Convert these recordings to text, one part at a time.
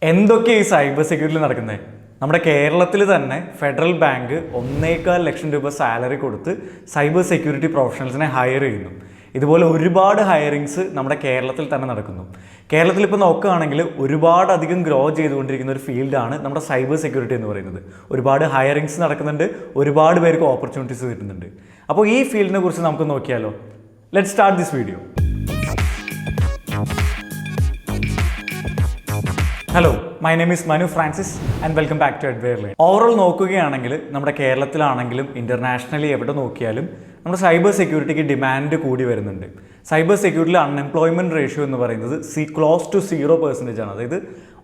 എന്തൊക്കെ ഈ cyber security നടക്കുന്നത്? നമ്മുടെ കേരളത്തിൽ തന്നെ ഫെഡറൽ ബാങ്ക് 1.25 ലക്ഷം രൂപ സാലറി കൊടുത്ത് സൈബർ സെക്യൂരിറ്റി പ്രൊഫഷണൽസിനെ ഹയർ ചെയ്യുന്നു. ഇതുപോലെ ഒരുപാട് ഹയറിങ്സ് നമ്മുടെ കേരളത്തിൽ തന്നെ നടക്കുന്നു. കേരളത്തിൽ ഇപ്പോൾ നോക്കുകയാണെങ്കിൽ ഒരുപാടധികം ഗ്രോ ചെയ്തുകൊണ്ടിരിക്കുന്ന ഒരു ഫീൽഡാണ് നമ്മുടെ സൈബർ സെക്യൂരിറ്റി എന്ന് പറയുന്നത്. ഒരുപാട് ഹയറിങ്സ് നടക്കുന്നുണ്ട്, ഒരുപാട് പേർക്ക് ഓപ്പർച്യൂണിറ്റീസ് കിട്ടുന്നുണ്ട്. അപ്പോൾ ഈ ഫീൽഡിനെ കുറിച്ച് നമുക്ക് നോക്കിയാലോ? Let's start this video. Hello, my name is Manu Francis and welcome back to Adware Learn. Overall നോക്കുകയാണെങ്കിൽ നമ്മുടെ കേരളത്തിലാണെങ്കിലും ഇൻ്റർനാഷണലി എവിടെ നോക്കിയാലും നമ്മുടെ സൈബർ സെക്യൂരിറ്റിക്ക് ഡിമാൻഡ് കൂടി വരുന്നുണ്ട്. സൈബർ സെക്യൂരിറ്റിയിൽ അൺഎംപ്ലോയ്മെൻറ്റ് റേഷ്യോ എന്ന് പറയുന്നത് ക്ലോസ് ടു 0% ആണ്. അതായത്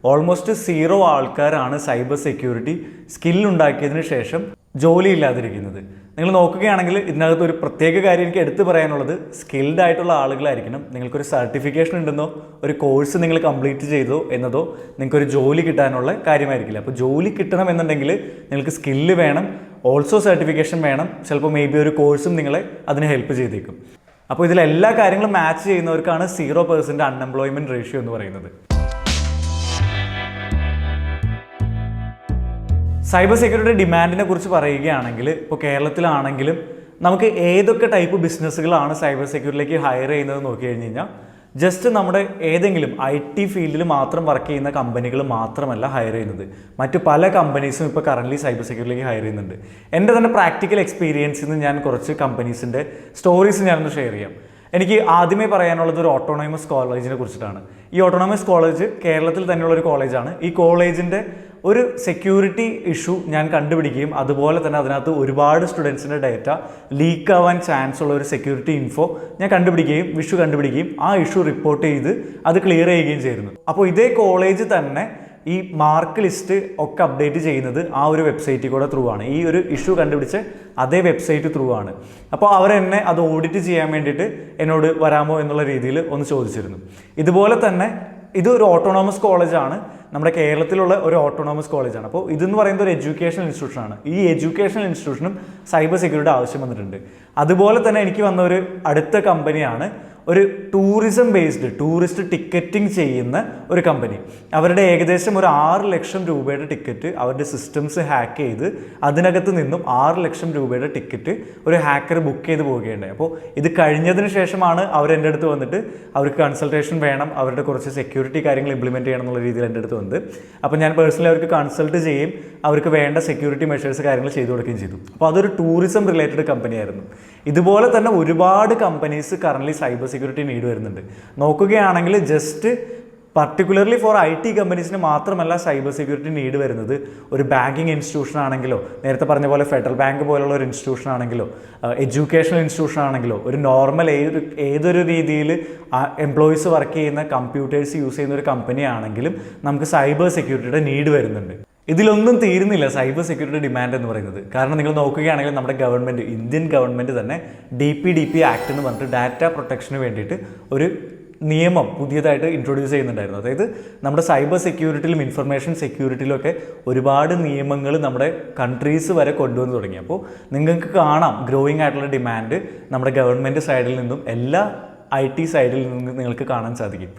ഓൾമോസ്റ്റ് 0 ആൾക്കാരാണ് സൈബർ സെക്യൂരിറ്റി സ്കില്ലുണ്ടാക്കിയതിന് ശേഷം ജോലി ഇല്ലാതിരിക്കുന്നത്. നിങ്ങൾ നോക്കുകയാണെങ്കിൽ ഇതിനകത്ത് ഒരു പ്രത്യേക കാര്യം എനിക്ക് എടുത്തു പറയാനുള്ളത്, സ്കിൽഡ് ആയിട്ടുള്ള ആളുകളായിരിക്കണം. നിങ്ങൾക്കൊരു സർട്ടിഫിക്കേഷൻ ഉണ്ടെന്നോ ഒരു കോഴ്സ് നിങ്ങൾ കംപ്ലീറ്റ് ചെയ്തോ എന്നതോ നിങ്ങൾക്കൊരു ജോലി കിട്ടാനുള്ള കാര്യമായിരിക്കില്ല. അപ്പോൾ ജോലി കിട്ടണം എന്നുണ്ടെങ്കിൽ നിങ്ങൾക്ക് സ്കില്ല് വേണം, ഓൾസോ സർട്ടിഫിക്കേഷൻ വേണം, ചിലപ്പോൾ മേ ബി ഒരു കോഴ്സും നിങ്ങളെ അതിന് ഹെൽപ്പ് ചെയ്തേക്കും. അപ്പോൾ ഇതിലെല്ലാ കാര്യങ്ങളും മാച്ച് ചെയ്യുന്നവർക്കാണ് 0% അൺഎംപ്ലോയ്മെൻറ്റ് റേഷ്യോ എന്ന് പറയുന്നത്. സൈബർ സെക്യൂരിറ്റി ഡിമാൻഡിനെ കുറിച്ച് പറയുകയാണെങ്കിൽ ഇപ്പോൾ കേരളത്തിലാണെങ്കിലും നമുക്ക് ഏതൊക്കെ ടൈപ്പ് ബിസിനസ്സുകളാണ് സൈബർ സെക്യൂരിറ്റിയിലേക്ക് ഹയർ ചെയ്യുന്നത് നോക്കി കഴിഞ്ഞ് കഴിഞ്ഞാൽ ജസ്റ്റ് നമ്മുടെ ഏതെങ്കിലും IT ഫീൽഡിൽ മാത്രം വർക്ക് ചെയ്യുന്ന കമ്പനികൾ മാത്രമല്ല ഹയർ ചെയ്യുന്നത്. മറ്റു പല കമ്പനീസും ഇപ്പോൾ കറൻ്റ്ലി സൈബർ സെക്യൂരിറ്റിയിലേക്ക് ഹയർ ചെയ്യുന്നുണ്ട്. എൻ്റെ തന്നെ പ്രാക്ടിക്കൽ എക്സ്പീരിയൻസിൽ നിന്ന് ഞാൻ കുറച്ച് കമ്പനീസിൻ്റെ സ്റ്റോറീസ് ഞാനൊന്ന് ഷെയർ ചെയ്യാം. എനിക്ക് ആദ്യമേ പറയാനുള്ളത് ഒരു ഓട്ടോണോമസ് കോളേജിനെ കുറിച്ചിട്ടാണ്. ഈ ഓട്ടോണോമസ് കോളേജ് കേരളത്തിൽ തന്നെയുള്ളൊരു കോളേജാണ്. ഈ കോളേജിൻ്റെ ഒരു സെക്യൂരിറ്റി ഇഷ്യൂ ഞാൻ കണ്ടുപിടിക്കുകയും അതുപോലെ തന്നെ അതിനകത്ത് ഒരുപാട് സ്റ്റുഡൻസിൻ്റെ ഡേറ്റ ലീക്ക് ആവാൻ ചാൻസ് ഉള്ള ഒരു സെക്യൂരിറ്റി ഇൻഫോ ഞാൻ കണ്ടുപിടിക്കുകയും കണ്ടുപിടിക്കുകയും ആ ഇഷ്യൂ റിപ്പോർട്ട് ചെയ്ത് അത് ക്ലിയർ ചെയ്യുകയും ചെയ്യുന്നു. അപ്പോൾ ഇതേ കോളേജ് തന്നെ ഈ മാർക്ക് ലിസ്റ്റ് ഒക്കെ അപ്ഡേറ്റ് ചെയ്യുന്നത് ആ ഒരു വെബ്സൈറ്റിൽ കൂടെ ത്രൂ ആണ്. ഈ ഒരു ഇഷ്യൂ കണ്ടുപിടിച്ച് അതേ വെബ്സൈറ്റ് ത്രൂ ആണ്. അപ്പോൾ അവരെന്നെ അത് ഓഡിറ്റ് ചെയ്യാൻ വേണ്ടിയിട്ട് എന്നോട് വരാമോ എന്നുള്ള രീതിയിൽ ഒന്ന് ചോദിച്ചിരുന്നു. ഇതുപോലെ തന്നെ ഇത് ഒരു ഓട്ടോണോമസ് കോളേജാണ്, നമ്മുടെ കേരളത്തിലുള്ള ഒരു ഓട്ടോണോമസ് കോളേജാണ്. അപ്പോൾ ഇതെന്ന് പറയുന്നത് ഒരു എഡ്യൂക്കേഷണൽ ഇൻസ്റ്റിറ്റ്യൂഷനാണ്. ഈ എഡ്യൂക്കേഷണൽ ഇൻസ്റ്റിറ്റ്യൂഷനും സൈബർ സെക്യൂരിറ്റി ആവശ്യം വന്നിട്ടുണ്ട്. അതുപോലെ തന്നെ എനിക്ക് വന്ന ഒരു അടുത്ത കമ്പനിയാണ് ഒരു ടൂറിസം ബേസ്ഡ് ടൂറിസ്റ്റ് ടിക്കറ്റിംഗ് ചെയ്യുന്ന ഒരു കമ്പനി. അവരുടെ ഏകദേശം ഒരു 6 ലക്ഷം രൂപയുടെ ടിക്കറ്റ് അവരുടെ സിസ്റ്റംസ് ഹാക്ക് ചെയ്ത് അതിനകത്ത് നിന്നും 6 ലക്ഷം രൂപയുടെ ടിക്കറ്റ് ഒരു ഹാക്കർ ബുക്ക് ചെയ്ത് പോവുകയുണ്ടായി. അപ്പോൾ ഇത് കഴിഞ്ഞതിന് ശേഷമാണ് അവരെൻ്റെ അടുത്ത് വന്നിട്ട് അവർക്ക് കൺസൾട്ടേഷൻ വേണം, അവരുടെ കുറച്ച് സെക്യൂരിറ്റി കാര്യങ്ങൾ ഇംപ്ലിമെൻറ്റ് ചെയ്യണം എന്നുള്ള രീതിയിൽ എൻ്റെ അടുത്ത് വന്നത്. അപ്പോൾ ഞാൻ പേഴ്സണലി അവർക്ക് കൺസൾട്ട് ചെയ്യും, അവർക്ക് വേണ്ട സെക്യൂരിറ്റി മെഷേഴ്സ് കാര്യങ്ങൾ ചെയ്തു കൊടുക്കുകയും ചെയ്തു. അപ്പോൾ അതൊരു ടൂറിസം റിലേറ്റഡ് കമ്പനിയായിരുന്നു. ഇതുപോലെ തന്നെ ഒരുപാട് companies currently cyber security need വരുന്നുണ്ട്. നോക്കുകയാണെങ്കിൽ ജസ്റ്റ് പർട്ടിക്കുലർലി ഫോർ IT കമ്പനീസിന് മാത്രമല്ല സൈബർ സെക്യൂരിറ്റി നീഡ് വരുന്നത്. ഒരു ബാങ്കിങ് ഇൻസ്റ്റിറ്റ്യൂഷൻ ആണെങ്കിലോ, നേരത്തെ പറഞ്ഞ പോലെ ഫെഡറൽ ബാങ്ക് പോലുള്ള ഒരു ഇൻസ്റ്റിറ്റ്യൂഷൻ ആണെങ്കിലോ, എഡ്യൂക്കേഷണൽ ഇൻസ്റ്റിറ്റ്യൂഷൻ ആണെങ്കിലോ, ഒരു നോർമൽ ഏതൊരു രീതിയിൽ എംപ്ലോയീസ് വർക്ക് ചെയ്യുന്ന കമ്പ്യൂട്ടേഴ്സ് യൂസ് ചെയ്യുന്ന ഒരു കമ്പനി ആണെങ്കിലും നമുക്ക് സൈബർ സെക്യൂരിറ്റിയുടെ നീഡ് വരുന്നുണ്ട്. ഇതിലൊന്നും തീരുന്നില്ല സൈബർ സെക്യൂരിറ്റി ഡിമാൻഡ് എന്ന് പറയുന്നത്. കാരണം നിങ്ങൾ നോക്കുകയാണെങ്കിൽ നമ്മുടെ ഗവൺമെൻറ്, ഇന്ത്യൻ ഗവൺമെൻറ് തന്നെ DPDP ആക്ട് എന്ന് പറഞ്ഞിട്ട് ഡാറ്റ പ്രൊട്ടക്ഷന് വേണ്ടിയിട്ട് ഒരു നിയമം പുതിയതായിട്ട് ഇൻട്രൊഡ്യൂസ് ചെയ്യുന്നുണ്ടായിരുന്നു. അതായത് നമ്മുടെ സൈബർ സെക്യൂരിറ്റിയിലും ഇൻഫർമേഷൻ സെക്യൂരിറ്റിയിലൊക്കെ ഒരുപാട് നിയമങ്ങൾ നമ്മുടെ കൺട്രീസ് വരെ കൊണ്ടുവന്ന് തുടങ്ങി. അപ്പോൾ നിങ്ങൾക്ക് കാണാം ഗ്രോയിങ് ആയിട്ടുള്ള ഡിമാൻഡ് നമ്മുടെ ഗവൺമെൻറ് സൈഡിൽ നിന്നും എല്ലാ IT സൈഡിൽ നിന്നും നിങ്ങൾക്ക് കാണാൻ സാധിക്കും.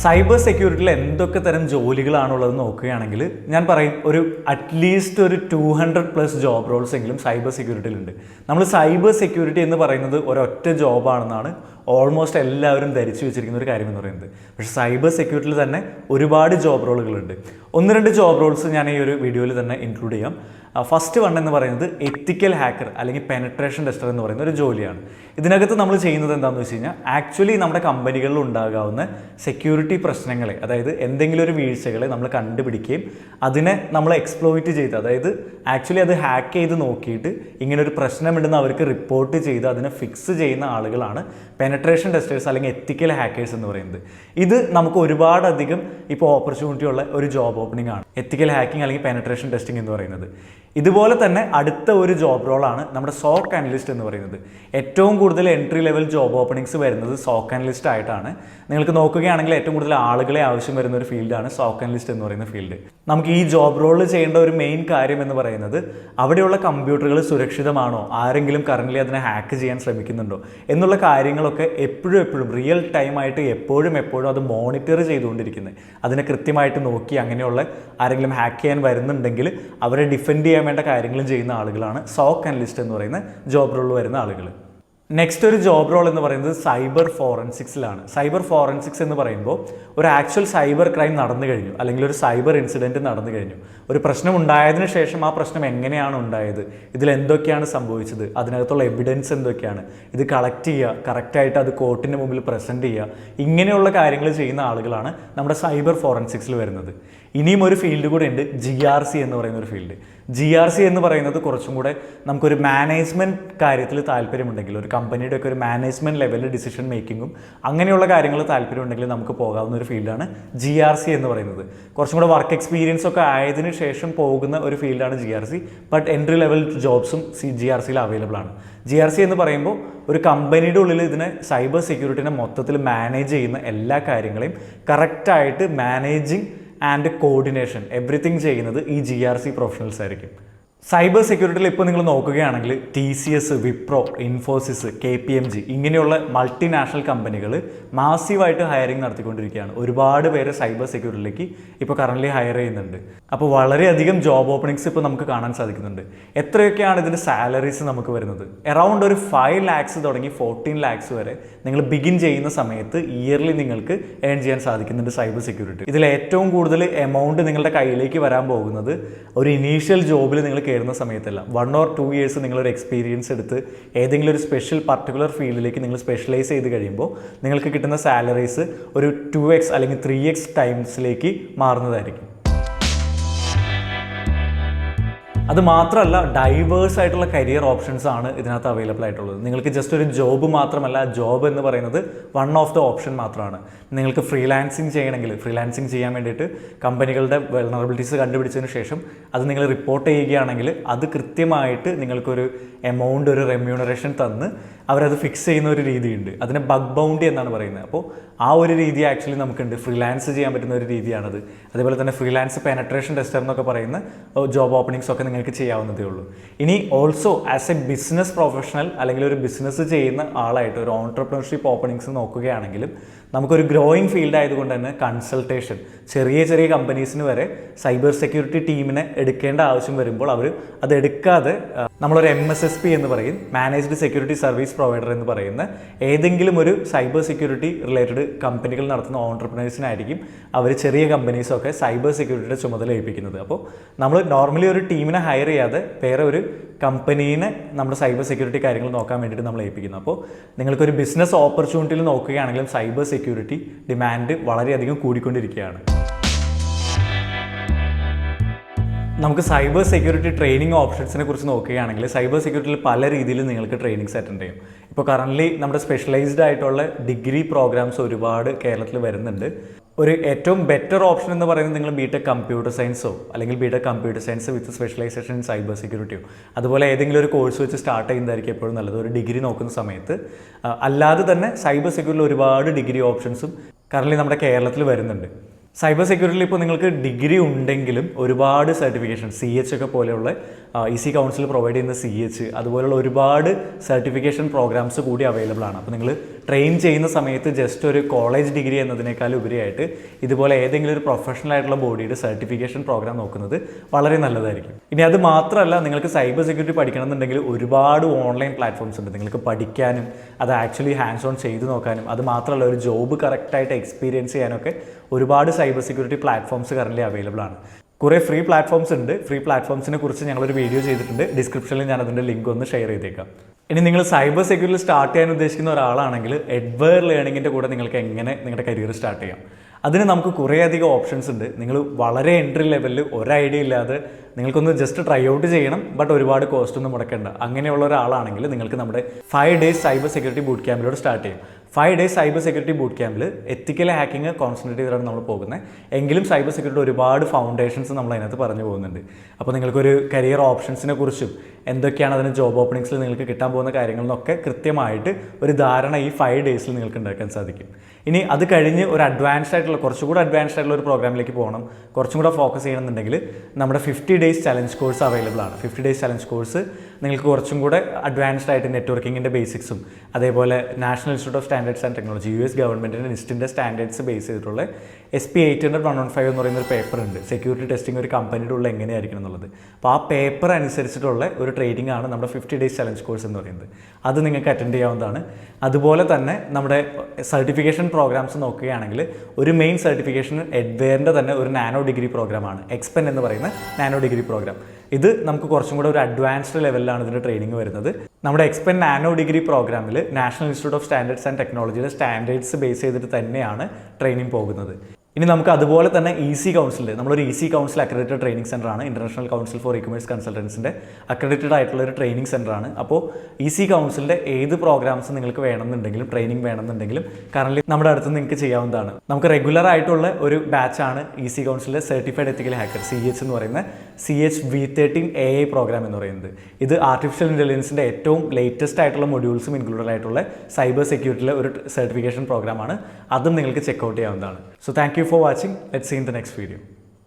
സൈബർ സെക്യൂരിറ്റിയിൽ എന്തൊക്കെ തരം ജോലികളാണുള്ളത് നോക്കുകയാണെങ്കിൽ ഞാൻ പറയും ഒരു അറ്റ്ലീസ്റ്റ് ഒരു 200+ ജോബ് റോൾസ് എങ്കിലും സൈബർ സെക്യൂരിറ്റിയിലുണ്ട്. നമ്മൾ സൈബർ സെക്യൂരിറ്റി എന്ന് പറയുന്നത് ഒരൊറ്റ ജോബാണെന്നാണ് ഓൾമോസ്റ്റ് എല്ലാവരും ധരിച്ചു വെച്ചിരിക്കുന്ന ഒരു കാര്യം എന്ന് പറയുന്നത്. പക്ഷേ സൈബർ സെക്യൂരിറ്റിയിൽ തന്നെ ഒരുപാട് ജോബ് റോളുകളുണ്ട്. 1-2 ജോബ് റോൾസ് ഞാൻ ഈ ഒരു വീഡിയോയിൽ തന്നെ ഇൻക്ലൂഡ് ചെയ്യാം. ഫസ്റ്റ് വൺ എന്ന് പറയുന്നത് എത്തിക്കൽ ഹാക്കർ അല്ലെങ്കിൽ പെനട്രേഷൻ ടെസ്റ്റർ എന്ന് പറയുന്ന ഒരു ജോലിയാണ്. ഇതിനകത്ത് നമ്മൾ ചെയ്യുന്നത് എന്താണെന്ന് വെച്ച് കഴിഞ്ഞാൽ ആക്ച്വലി നമ്മുടെ കമ്പനികളിൽ ഉണ്ടാകാവുന്ന സെക്യൂരിറ്റി പ്രശ്നങ്ങളെ, അതായത് എന്തെങ്കിലും ഒരു വീഴ്ചകളെ നമ്മൾ കണ്ടുപിടിക്കുകയും അതിനെ നമ്മൾ എക്സ്പ്ലോയിറ്റ് ചെയ്ത്, അതായത് ആക്ച്വലി അത് ഹാക്ക് ചെയ്ത് നോക്കിയിട്ട് ഇങ്ങനെ ഒരു പ്രശ്നമുണ്ടെന്ന് അവർക്ക് റിപ്പോർട്ട് ചെയ്ത് അതിനെ ഫിക്സ് ചെയ്യുന്ന ആളുകളാണ് പെനട്രേഷൻ ടെസ്റ്റേഴ്സ് അല്ലെങ്കിൽ എത്തിക്കൽ ഹാക്കേഴ്സ് എന്ന് പറയുന്നത്. ഇത് നമുക്ക് ഒരുപാടധികം ഇപ്പോൾ ഓപ്പർച്യൂണിറ്റി ഉള്ള ഒരു ജോബ് ഓപ്പണിംഗ് ആണ് എത്തിക്കൽ ഹാക്കിംഗ് അല്ലെങ്കിൽ പെനട്രേഷൻ ടെസ്റ്റിംഗ് എന്ന് പറയുന്നത്. ഇതുപോലെ തന്നെ അടുത്ത ഒരു ജോബ് റോളാണ് നമ്മുടെ സോക്ക് അനലിസ്റ്റ് എന്ന് പറയുന്നത്. ഏറ്റവും കൂടുതൽ എൻട്രി ലെവൽ ജോബ് ഓപ്പണിങ്സ് വരുന്നത് സോക്ക് അനലിസ്റ്റ് ആയിട്ടാണ്. നിങ്ങൾക്ക് നോക്കുകയാണെങ്കിൽ ഏറ്റവും കൂടുതൽ ആളുകളെ ആവശ്യം വരുന്ന ഒരു ഫീൽഡാണ് സോക്ക് അനലിസ്റ്റ് എന്ന് പറയുന്ന ഫീൽഡ്. നമുക്ക് ഈ ജോബ് റോളിൽ ചെയ്യേണ്ട ഒരു മെയിൻ കാര്യം എന്ന് പറയുന്നത് അവിടെയുള്ള കമ്പ്യൂട്ടറുകൾ സുരക്ഷിതമാണോ, ആരെങ്കിലും കറൻ്റ്ലി അതിനെ ഹാക്ക് ചെയ്യാൻ ശ്രമിക്കുന്നുണ്ടോ എന്നുള്ള കാര്യങ്ങളൊക്കെ എപ്പോഴും റിയൽ ടൈമായിട്ട് എപ്പോഴും അത് മോണിറ്റർ ചെയ്തുകൊണ്ടിരിക്കുന്നത്, അതിനെ കൃത്യമായിട്ട് നോക്കി അങ്ങനെയുള്ള ആരെങ്കിലും ഹാക്ക് ചെയ്യാൻ വരുന്നുണ്ടെങ്കിൽ അവരെ ഡിഫെൻഡ് ചെയ്യാൻ വേണ്ട കാര്യങ്ങളും ചെയ്യുന്ന ആളുകളാണ് സോക്ക് അനലിസ്റ്റ് എന്ന് പറയുന്ന ജോബ് റോളിൽ വരുന്ന ആളുകൾ. നെക്സ്റ്റ് ഒരു ജോബ് റോൾ എന്ന് പറയുന്നത് സൈബർ ഫോറൻസിക്സിലാണ്. സൈബർ ഫോറൻസിക്സ് എന്ന് പറയുമ്പോൾ ഒരു ആക്ച്വൽ സൈബർ ക്രൈം നടന്നു കഴിഞ്ഞു, അല്ലെങ്കിൽ ഒരു സൈബർ ഇൻസിഡൻറ്റ് നടന്നു കഴിഞ്ഞു, ഒരു പ്രശ്നം ഉണ്ടായതിനു ശേഷം ആ പ്രശ്നം എങ്ങനെയാണ് ഉണ്ടായത്, ഇതിൽ എന്തൊക്കെയാണ് സംഭവിച്ചത്, അതിനകത്തുള്ള എവിഡൻസ് എന്തൊക്കെയാണ്, ഇത് കളക്ട് ചെയ്യുക, കറക്റ്റായിട്ട് അത് കോർട്ടിൻ്റെ മുമ്പിൽ പ്രസൻറ്റ് ചെയ്യുക, ഇങ്ങനെയുള്ള കാര്യങ്ങൾ ചെയ്യുന്ന ആളുകളാണ് നമ്മുടെ സൈബർ ഫോറൻസിക്സിൽ വരുന്നത്. ഇനിയും ഒരു ഫീൽഡ് കൂടെ ഉണ്ട്, GRC എന്ന് പറയുന്ന ഒരു ഫീൽഡ്. GRC എന്ന് പറയുന്നത് കുറച്ചും കൂടെ നമുക്കൊരു മാനേജ്മെൻറ്റ് കാര്യത്തിൽ താല്പര്യമുണ്ടെങ്കിൽ, ഒരു കമ്പനിയുടെ ഒക്കെ ഒരു മാനേജ്മെൻറ്റ് ലെവലിൽ ഡിസിഷൻ മേക്കിങ്ങും അങ്ങനെയുള്ള കാര്യങ്ങൾ താല്പര്യമുണ്ടെങ്കിൽ നമുക്ക് പോകാവുന്ന ഒരു ഫീൽഡാണ് GRC എന്ന് പറയുന്നത്. കുറച്ചും കൂടെ വർക്ക് എക്സ്പീരിയൻസ് ഒക്കെ ആയതിനു ശേഷം പോകുന്ന ഒരു ഫീൽഡാണ് GRC. ബട്ട് എൻട്രി ലെവൽ ജോബ്സും GRCയിൽ അവൈലബിൾ ആണ്. GRC എന്ന് പറയുമ്പോൾ ഒരു കമ്പനിയുടെ ഉള്ളിൽ ഇതിനെ സൈബർ സെക്യൂരിറ്റിനെ മൊത്തത്തിൽ മാനേജ് ചെയ്യുന്ന എല്ലാ കാര്യങ്ങളെയും കറക്റ്റായിട്ട് മാനേജിങ് ആൻഡ് കോർഡിനേഷൻ എവറിത്തിങ് ചെയ്യുന്നത് ഈ GRC പ്രൊഫഷണൽസ് ആയിരിക്കും. സൈബർ സെക്യൂരിറ്റിയിൽ ഇപ്പോൾ നിങ്ങൾ നോക്കുകയാണെങ്കിൽ TCS, വിപ്രോ, ഇൻഫോസിസ്, KPMG ഇങ്ങനെയുള്ള മൾട്ടിനാഷണൽ കമ്പനികൾ മാസീവായിട്ട് ഹയറിംഗ് നടത്തിക്കൊണ്ടിരിക്കുകയാണ്. ഒരുപാട് പേര് സൈബർ സെക്യൂരിറ്റിയിലേക്ക് ഇപ്പോൾ കറൻ്റ്ലി ഹയർ ചെയ്യുന്നുണ്ട്. അപ്പോൾ വളരെയധികം ജോബ് ഓപ്പണിങ്സ് ഇപ്പോൾ നമുക്ക് കാണാൻ സാധിക്കുന്നുണ്ട്. എത്രയൊക്കെയാണ് ഇതിൻ്റെ സാലറീസ് നമുക്ക് വരുന്നത്? അറൗണ്ട് ഒരു 5 lakhs തുടങ്ങി 14 lakhs വരെ നിങ്ങൾ ബിഗിൻ ചെയ്യുന്ന സമയത്ത് ഇയർലി നിങ്ങൾക്ക് ഏൺ ചെയ്യാൻ സാധിക്കുന്നുണ്ട് സൈബർ സെക്യൂരിറ്റി. ഇതിൽ ഏറ്റവും കൂടുതൽ എമൗണ്ട് നിങ്ങളുടെ കയ്യിലേക്ക് വരാൻ പോകുന്നത് ഒരു ഇനീഷ്യൽ ജോബിൽ നിങ്ങൾ കയറുന്ന സമയത്തല്ല. 1 or 2 years നിങ്ങളൊരു എക്സ്പീരിയൻസ് എടുത്ത് ഏതെങ്കിലും ഒരു സ്പെഷ്യൽ പർട്ടിക്കുലർ ഫീൽഡിലേക്ക് നിങ്ങൾ സ്പെഷ്യലൈസ് ചെയ്ത് കഴിയുമ്പോൾ നിങ്ങൾക്ക് കിട്ടുന്ന സാലറീസ് ഒരു 2x അല്ലെങ്കിൽ 3x ടൈംസിലേക്ക് മാറുന്നതായിരിക്കും. അത് മാത്രമല്ല, ഡൈവേഴ്സ് ആയിട്ടുള്ള കരിയർ ഓപ്ഷൻസ് ആണ് ഇതിനകത്ത് അവൈലബിൾ ആയിട്ടുള്ളത്. നിങ്ങൾക്ക് ജസ്റ്റ് ഒരു ജോബ് മാത്രമല്ല, ജോബ് എന്ന് പറയുന്നത് വൺ ഓഫ് ദ ഓപ്ഷൻ മാത്രമാണ്. നിങ്ങൾക്ക് ഫ്രീലാൻസിങ് ചെയ്യണമെങ്കിൽ, ഫ്രീലാൻസിങ് ചെയ്യാൻ വേണ്ടിയിട്ട് കമ്പനികളുടെ വെൾനറബിലിറ്റീസ് കണ്ടുപിടിച്ചതിന് ശേഷം അത് നിങ്ങൾ റിപ്പോർട്ട് ചെയ്യുകയാണെങ്കിൽ അത് കൃത്യമായിട്ട് നിങ്ങൾക്കൊരു എമൗണ്ട്, ഒരു റെമ്യൂണറേഷൻ തന്ന് അവരത് ഫിക്സ് ചെയ്യുന്ന ഒരു രീതിയുണ്ട്. അതിനെ ബഗ് ബൗണ്ടി എന്നാണ് പറയുന്നത്. അപ്പോൾ ആ ഒരു രീതി ആക്ച്വലി നമുക്കുണ്ട്. ഫ്രീലാൻസ് ചെയ്യാൻ പറ്റുന്ന ഒരു രീതിയാണത്. അതേപോലെ തന്നെ ഫ്രീലാൻസ് പെനട്രേഷൻ ടെസ്റ്റർ എന്നൊക്കെ പറയുന്ന ജോബ് ഓപ്പണിങ്സ് ഒക്കെ നിങ്ങൾക്ക് ചെയ്യാവുന്നതേ ഉള്ളൂ. ഇനി also as A business professional അല്ലെങ്കിൽ ഒരു ബിസിനസ് ചെയ്യുന്ന ആളായിട്ട് ഒരു ഓൺട്രപ്രണർഷിപ്പ് ഓപ്പണിങ്സ് നോക്കുകയാണെങ്കിലും നമുക്കൊരു ഗ്രോയിങ് ഫീൽഡ് ആയതുകൊണ്ട് തന്നെ കൺസൾട്ടേഷൻ, ചെറിയ കമ്പനീസിന് വരെ സൈബർ സെക്യൂരിറ്റി ടീമിനെ എടുക്കേണ്ട ആവശ്യം വരുമ്പോൾ അവർ അത് എടുക്കാതെ നമ്മളൊരു MSSP എന്ന് പറയും, മാനേജ്ഡ് സെക്യൂരിറ്റി സർവീസ് പ്രൊവൈഡർ എന്ന് പറയുന്ന ഏതെങ്കിലും ഒരു സൈബർ സെക്യൂരിറ്റി റിലേറ്റഡ് കമ്പനികൾ നടത്തുന്ന ഓൺട്രപ്രണേഴ്സിനായിരിക്കും അവർ ചെറിയ കമ്പനീസൊക്കെ സൈബർ സെക്യൂരിറ്റിയുടെ ചുമതല ഏൽപ്പിക്കുന്നത്. അപ്പോൾ നമ്മൾ നോർമലി ഒരു ടീമിനെ ഹയർ ചെയ്യാതെ വേറെ ഒരു കമ്പനീനെ നമ്മുടെ സൈബർ സെക്യൂരിറ്റി കാര്യങ്ങൾ നോക്കാൻ വേണ്ടിയിട്ട് നമ്മൾ ഏൽപ്പിക്കുന്നു. അപ്പോൾ നിങ്ങൾക്കൊരു ബിസിനസ് ഓപ്പർച്യൂണിറ്റിയിൽ നോക്കുകയാണെങ്കിലും സൈബർ സെക്യൂരിറ്റി ഡിമാൻഡ് വളരെയധികം കൂടിക്കൊണ്ടിരിക്കുകയാണ്. നമുക്ക് സൈബർ സെക്യൂരിറ്റി ട്രെയിനിങ് ഓപ്ഷൻസിനെ കുറിച്ച് നോക്കുകയാണെങ്കിൽ സൈബർ സെക്യൂരിറ്റിയിൽ പല രീതിയിൽ നിങ്ങൾക്ക് ട്രെയിനിങ്സ് അറ്റൻഡ് ചെയ്യും. ഇപ്പോൾ കറൻ്റ്ലി നമ്മുടെ സ്പെഷ്യലൈസ്ഡ് ആയിട്ടുള്ള ഡിഗ്രി പ്രോഗ്രാംസ് ഒരുപാട് കേരളത്തിൽ വരുന്നുണ്ട്. ഒരു ഏറ്റവും ബെറ്റർ ഓപ്ഷൻ എന്ന് പറയുന്നത് നിങ്ങൾ BTech കമ്പ്യൂട്ടർ സയൻസോ അല്ലെങ്കിൽ BTech computer science with specialisation in cyber സെക്യൂരിറ്റിയോ അതുപോലെ ഏതെങ്കിലും ഒരു കോഴ്സ് വെച്ച് സ്റ്റാർട്ട് ചെയ്യുന്നതായിരിക്കും എപ്പോഴും നല്ലത് ഒരു ഡിഗ്രി നോക്കുന്ന സമയത്ത്. അല്ലാതെ തന്നെ സൈബർ സെക്യൂരിറ്റിയിൽ ഒരുപാട് ഡിഗ്രി ഓപ്ഷൻസും കറൻ്റ്ലി നമ്മുടെ കേരളത്തിൽ വരുന്നുണ്ട്. സൈബർ സെക്യൂരിറ്റിയിൽ ഇപ്പോൾ നിങ്ങൾക്ക് ഡിഗ്രി ഉണ്ടെങ്കിലും ഒരുപാട് സർട്ടിഫിക്കേഷൻ CH ഒക്കെ പോലെയുള്ള EC കൗൺസിൽ പ്രൊവൈഡ് ചെയ്യുന്ന CH അതുപോലെയുള്ള ഒരുപാട് സർട്ടിഫിക്കേഷൻ പ്രോഗ്രാംസ് കൂടി അവൈലബിൾ ആണ്. അപ്പോൾ നിങ്ങൾ ട്രെയിൻ ചെയ്യുന്ന സമയത്ത് ജസ്റ്റ് ഒരു കോളേജ് ഡിഗ്രി എന്നതിനേക്കാൾ ഉപരിയായിട്ട് ഇതുപോലെ ഏതെങ്കിലും ഒരു പ്രൊഫഷണൽ ആയിട്ടുള്ള ബോഡിയുടെ സർട്ടിഫിക്കേഷൻ പ്രോഗ്രാം നോക്കുന്നത് വളരെ നല്ലതായിരിക്കും. ഇനി അത് മാത്രമല്ല, നിങ്ങൾക്ക് സൈബർ സെക്യൂരിറ്റി പഠിക്കണമെന്നുണ്ടെങ്കിൽ ഒരുപാട് ഓൺലൈൻ പ്ലാറ്റ്ഫോംസ് ഉണ്ട് നിങ്ങൾക്ക് പഠിക്കാനും അത് ആക്ച്വലി ഹാൻഡ്സ് ഓൺ ചെയ്ത് നോക്കാനും. അത് മാത്രമല്ല, ഒരു ജോബ് കറക്റ്റായിട്ട് എക്സ്പീരിയൻസ് ചെയ്യാനൊക്കെ ഒരുപാട് cyber security platforms currently available ആണ്. കുറേ ഫ്രീ പ്ലാറ്റ്ഫോംസ് ഉണ്ട്. ഫ്രീ പ്ലാറ്റ്ഫോംസിനെ കുറിച്ച് ഞങ്ങളൊരു വീഡിയോ ചെയ്തിട്ടുണ്ട്. ഡിസ്ക്രിപ്ഷനിൽ ഞാൻ അതിൻ്റെ ലിങ്ക് ഒന്ന് ഷെയർ ചെയ്തേക്കാം. ഇനി നിങ്ങൾ സൈബർ സെക്യൂരിറ്റി സ്റ്റാർട്ട് ചെയ്യാൻ ഉദ്ദേശിക്കുന്ന ഒരാളാണെങ്കിൽ എഡ്വേർ ലേണിങ്ങിൻ്റെ കൂടെ നിങ്ങൾക്ക് എങ്ങനെ നിങ്ങളുടെ കരിയർ സ്റ്റാർട്ട് ചെയ്യാം, അതിന് നമുക്ക് കുറേയധികം ഓപ്ഷൻസ് ഉണ്ട്. നിങ്ങൾ വളരെ എൻട്രി ലെവലിൽ ഒരു ഐഡിയ ഇല്ലാതെ നിങ്ങൾക്കൊന്ന് ജസ്റ്റ് ട്രൈ ഔട്ട് ചെയ്യണം, ബട്ട് ഒരുപാട് കോസ്റ്റ് ഒന്നും മുടക്കേണ്ട. അങ്ങനെയുള്ള ഒരാളാണെങ്കിൽ നിങ്ങൾക്ക് നമ്മുടെ 5 days സൈബർ സെക്യൂരിറ്റി ബൂട്ട് ക്യാമ്പിലൂടെ സ്റ്റാർട്ട് ചെയ്യും. 5 ഡേയ്സ് സൈബർ സെക്യൂരിറ്റി ബൂട്ട് ക്യാമ്പിൽ എത്തിക്കൽ ഹാക്കിംഗ് കോൺസെൻട്രേറ്റ് ചെയ്തിട്ടാണ് നമ്മൾ പോകുന്നത്. എങ്കിലും സൈബർ സെക്യൂരിറ്റി ഒരുപാട് ഫൗണ്ടേഷൻസ് നമ്മൾ അതിനകത്ത് പറഞ്ഞു പോകുന്നുണ്ട്. അപ്പോൾ നിങ്ങൾക്കൊരു കരിയർ ഓപ്ഷൻസിനെ കുറിച്ചും എന്തൊക്കെയാണ് അതിന് ജോബ് ഓപ്പണിങ്സിൽ നിങ്ങൾക്ക് കിട്ടാൻ പോകുന്ന കാര്യങ്ങളെന്നൊക്കെ കൃത്യമായിട്ട് ഒരു ധാരണ ഈ 5 ഡേയ്സിൽ നിങ്ങൾക്ക് ഉണ്ടാക്കാൻ സാധിക്കും. ഇനി അത് കഴിഞ്ഞ് ഒരു അഡ്വാൻസ്ഡ് ആയിട്ടുള്ള കുറച്ചുകൂടെ അഡ്വാൻസ്ഡ് ആയിട്ടുള്ള ഒരു പ്രോഗ്രാമിലേക്ക് പോകണം, കുറച്ചും കൂടെ ഫോക്കസ് ചെയ്യണമെന്നുണ്ടെങ്കിൽ നമ്മുടെ 50 ഡേയ്സ് ചലഞ്ച് കോഴ്സ് അവൈലബിൾ ആണ്. 50 ഡേയ്സ് ചലഞ്ച് കോഴ്സ് നിങ്ങൾക്ക് കുറച്ചും കൂടെ അഡ്വാൻസ്ഡ് ആയിട്ട് നെറ്റ്വർക്കിങ്ങിൻ്റെ ബേസിക്സും അതേപോലെ national institute of standards and technology US ഗവൺമെൻറ്റിൻ്റെ നിസ്റ്റിൻ്റെ സ്റ്റാൻഡേർഡ്സ് ബേസ് ചെയ്തിട്ടുള്ള SP 800-115 എന്ന് പറയുന്ന ഒരു പേപ്പർ ഉണ്ട്. സെക്യൂരിറ്റി ടെസ്റ്റിംഗ് ഒരു കമ്പനിയുടെ ഉള്ള എങ്ങനെയായിരിക്കണം എന്നുള്ളത്. അപ്പോൾ ആ പേപ്പർ അനുസരിച്ചിട്ടുള്ള ഒരു ട്രെയിനിങ് ആണ് നമ്മുടെ 50 ഡേയ്സ് ചലഞ്ച് കോഴ്സ് എന്ന് പറയുന്നത്. അത് നിങ്ങൾക്ക് അറ്റൻഡ് ചെയ്യാവുന്നതാണ്. അതുപോലെ തന്നെ നമ്മുടെ സർട്ടിഫിക്കേഷൻ പ്രോഗ്രാംസ് നോക്കുകയാണെങ്കിൽ ഒരു മെയിൻ സർട്ടിഫിക്കേഷൻ എഡ്വെയറിൻ്റെ തന്നെ ഒരു നാനോ ഡിഗ്രി പ്രോഗ്രാമാണ് എക്സ്പെൻ എന്ന് പറയുന്ന നാനോ ഡിഗ്രി പ്രോഗ്രാം. ഇത് നമുക്ക് കുറച്ചും കൂടെ ഒരു അഡ്വാൻസ്ഡ് ലെവലിലാണ് ഇതിൻ്റെ ട്രെയിനിങ് വരുന്നത്. നമ്മുടെ എക്സ്പെൻ നാനോ ഡിഗ്രി പ്രോഗ്രാമിൽ national institute of standards and ടെക്നോളജിയുടെ സ്റ്റാൻഡേർഡ്സ് ബേസ് ചെയ്തിട്ട് തന്നെയാണ് ട്രെയിനിങ് പോകുന്നത്. ഇനി നമുക്ക് അതുപോലെ തന്നെ EC കൗൺസിൽ, നമ്മളൊരു EC കൗൺസിൽ അക്രഡിറ്റഡ് ട്രെയിനിങ് സെൻ്ററാണ്. ഇൻ്റർനാഷണൽ കൗൺസിൽ ഫോർ ഇ-കൊമേഴ്സ് കൺസൾട്ടൻസിൻ്റെ അക്രഡിറ്റഡ് ആയിട്ടുള്ള ഒരു ട്രെയിനിങ് സെൻ്ററാണ്. അപ്പോൾ EC കൗൺസിലിൻ്റെ ഏത് പ്രോഗ്രാംസ് നിങ്ങൾക്ക് വേണമെന്നുണ്ടെങ്കിലും ട്രെയിനിങ് വേണമെന്നുണ്ടെങ്കിലും കറൻറ്റ്ലി നമ്മുടെ അടുത്ത് നിങ്ങൾക്ക് ചെയ്യാവുന്നതാണ്. നമുക്ക് റെഗുലർ ആയിട്ടുള്ള ഒരു ബാച്ചാണ് EC കൗൺസിലിൻ്റെ സർട്ടിഫൈഡ് എത്തിക്കൽ ഹാക്കർ CH എന്ന് പറയുന്ന CH V13 AI പ്രോഗ്രാം എന്ന് പറയുന്നത്. ഇത് ആർട്ടിഫിഷ്യൽ ഇൻ്റലിജൻസിൻ്റെ ഏറ്റവും ലേറ്റസ്റ്റ് ആയിട്ടുള്ള മൊഡ്യൂൾസും ഇൻക്ലൂഡഡ് ആയിട്ടുള്ള സൈബർ സെക്യൂരിറ്റിയിലെ ഒരു സർട്ടിഫിക്കേഷൻ പ്രോഗ്രാമാണ്. അതും നിങ്ങൾക്ക് ചെക്കൗട്ട് ചെയ്യാവുന്നതാണ്. So thank you for watching. Let's see in the next video.